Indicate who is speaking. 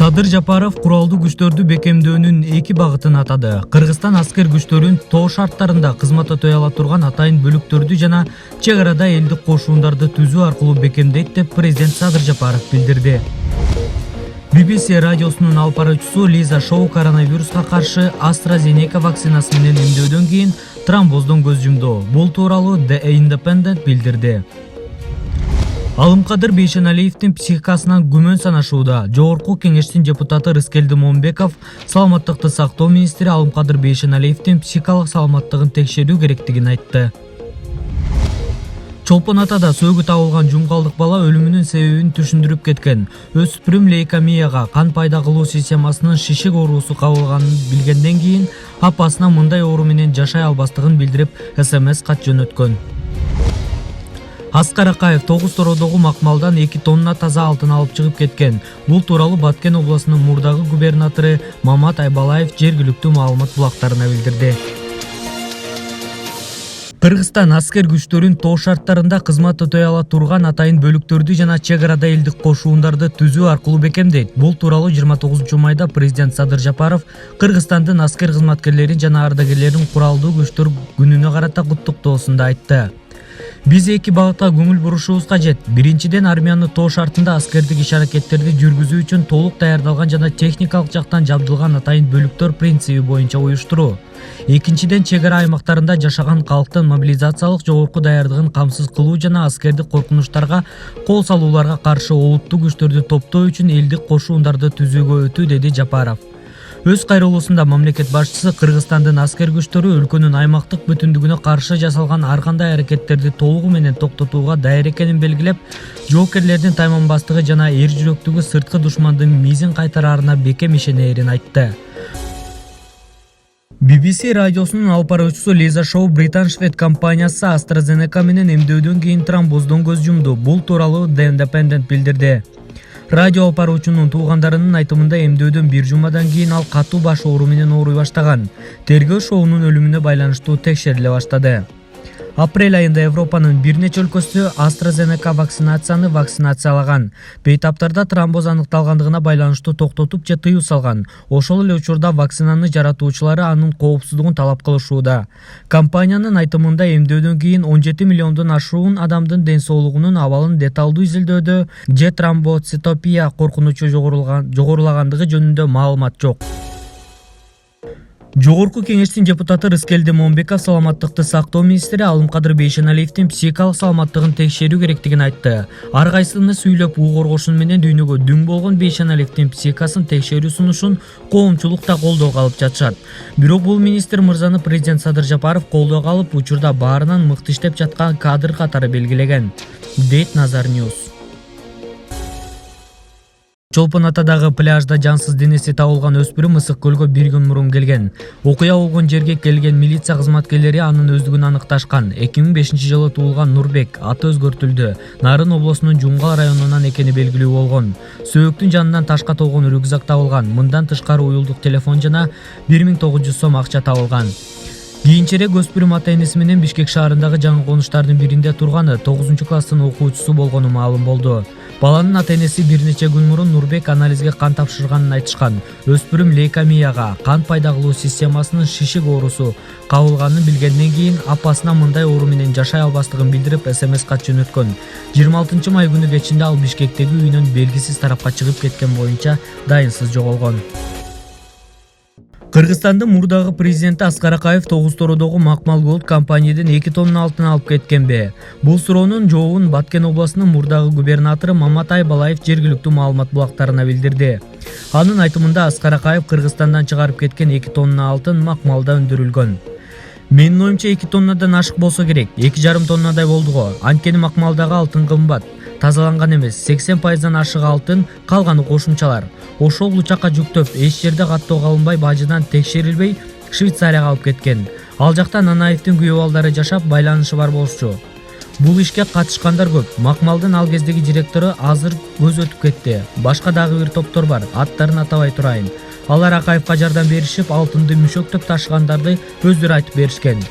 Speaker 1: Садыр Жапаров Куралдуу күчтөрдү бекемдөөнүн эки багытын атады. Кыргызстан аскер күчтөрүн тоо шарттарында кызмат өтөй ала турган атайын бөлүктөрдү жана чек арада элдик кошуундарды түзүү аркылуу бекемдейт деп президент Садыр Жапаров билдирди. BBC радиосунун алып баруучусу Лиза Шоу коронавируска каршы AstraZeneca вакцинасы менен эмдөөдөн кийин тромбоздон көз жумду. Бул тууралуу The Independent билдирди. Алымкадыр Бейшеналиевдин психикасынан күмөн санашууда. Жогорку кеңештин депутаты Рыскелди Момбеков саламаттыкты сактоо министри Алымкадыр Бейшеналиевдин психикалык саламаттыгын текшерүү керектигин айтты. Чолпон Атада сөөгү табылган жумгалдык бала өлүмүнүн себебин түшүндүрүп кеткен. Өспүрүм лейкемияга, кан пайда кылуу системасынын шишик оорусу кабылганын билгенден кийин апасына мындай оору менен жашай албастыгын билдирип СМС кат жөнөткөн. Аскар Акаев 9 тородогу макмалдан 2 тонна таза алтын алып чыгып кеткен. Бул тууралуу Кеткен областынын мурдагы губернатору Айбалаев жергиликтүү маалымат булактарына билдирди. Кыргызстан аскер күчтөрүн тоо шарттарында кызмат өтөй ала турган атайын бөлүктөрдү жана чек арада элдик кошуундарды түзүү аркылуу бекемдейт. Бул тууралуу 29-майда президент Садыр Жапаров Кыргызстандын аскер кызматкерлерин жана ардагерлерин Куралдуу күчтөр күнүнө карата куттуктоосунда айтты. Биз эки багытка көңүл бурушубуз кажет. Биринчиден, армияны тоо шартында аскердик иш-аракеттерди жүргүзүү үчүн толук даярдалган жана техникалык жактан жабдылган атайын бөлүктөр принциби боюнча уюштуруу. Экинчиден, чек ара аймактарында жашаган калктын мобилизациялык жогорку даярдыгын камсыз кылуу жана аскердик коркунучтарга, кол салууларга каршы олуттуу күчтөрдү топтоо үчүн элдик кошуундарды түзүүгө өтүү, деди Жапаров. Өз кайрылуусунда мамлекет башчысы Кыргызстандын аскер күчтөрү өлкөнүн аймактык бүтүндүгүнө каршы жасалган ар кандай аракеттерди толугу менен токтотууга даяр экенин белгилеп, жоокерлердин тайманбастыгы жана эр жүрөктүгү сырткы душмандын мизин кайтараарына бекем ишенерин айтты. BBC радиосунун алып баруучусу Лиза Шоу Британ Швед компаниясы AstraZeneca менен эмдөөдөн кийин тромбоздон көз жумду. Бул тууралуу The Independent билдирди. Радио алып баруучунун туугандарынын айтымында эмдөөдөн бир жумадан кийин ал катуу баш оору менен ооруй баштаган. Тергөө Шоунун өлүмүнө байланыштуу текшериле баштады. Апрель айында Европанын бир нече өлкөсү AstraZeneca вакцинациялаган. Бейтаптарда тромбоз аныкталгандыгына байланыштуу токтотуп же тыюу салган. Ошол эле учурда вакцинаны жаратуучулары анын коопсуздугун талап кылышууда. Компаниянын айтымында эмдөөдөн кийин 17 миллиондон ашуун адамдын ден соолугунун абалын деталдуу изилдөөдө же тромбоцитопия коркунучу жогорулагандыгы жөнүндө маалымат жок. Жогорку кеңештин депутаты Рыскелди Момбеков саламаттыкты сактоо министри Алымкадыр Бейшеналиевдин психикалык саламаттыгын текшерүү керектигин айтты. Ар кайсыны сүйлөп угоргошун менен дүйнөгө дүң болгон Бейшеналиевдин психикасын текшерүү сунушун коомчулук да колдоого алып жатышат. Бирок бул министр мырзаны президент Садыр Жапаров колдоого алып, учурда баарынан мыкты иштеп жаткан кадр катары белгилеген, дейт Назар Ньюс. Чолпон Атадагы пляжда жансыз денеси табылган өспүрүм ысык көлгө бир күн мурун келген. Окуя болгон жерге келген милиция кызматкерлери анын өздүгүн аныкташкан. 2005-жылы туулган Нурбек, аты өзгөртүлдү. Нарын облусунун Жумгал районунан экени белгилүү болгон. Сөөктүн жанынан ташка толгон рюкзак табылган. Мындан тышкары уюлдук телефон жана 1900 сом акча табылган. Кийинчерээк өспүрүм ата-энеси менен Бишкек шаарындагы жаңы конуштардын биринде турганы 9-класстын окуучусу болгону маалым болду. Баланын ата-энеси бир нече күн мурун Нурбек анализге кан тапшырганын айтышкан. Өспүрүм лейкемияга, кан пайда кылуу системасынын шишик оорусу кабылганын билгенден кийин апасына мындай оору менен жашай албастыгын билдирип СМС кат жөнөткөн. 26-май күнү кечинде ал Бишкектеги үйүнөн белгисиз тарапка чыгып кеткен боюнча дайынсыз жоголгон. Кыргызстандын мурдагы президенти Аскар 9 тородогу макмал голд компаниядан 2 тонна алтын алып кеткенби? Бул суроонун жообун Кеткен областынын мурдагы губернатору Айбалаев жергиликтүү маалымат булактарына билдирди. Анын айтымында Аскар Кыргызстандан чыгарып кеткен 2 тонна алтын макмалда өндүрүлгөн. Менин оюмча 2 тоннадан ашык болсо керек. 2,5 тоннадай болду го. Анткени макмалдагы алтын кымбат. Тазаланган эмес, 80%дан ашык алтын, калганы кошумчалар. Ошол учакка жүктөп, эч жерде каттоо калынбай, бажыдан текшерилбей Швейцарияга алып кеткен. Ал жакта Нанаевдин күйөө балдары жашап, байланышы бар болчу. Бул ишке катышкандар көп. Макмалдын ал кездеги директору азыр көз өтүп кетти. Башка дагы бир топтор бар, аттарын атабай турайын. Алар Акаевка жардам беришип, алтынды мүшөктөп ташыгандарды өздөрү айтып беришкен.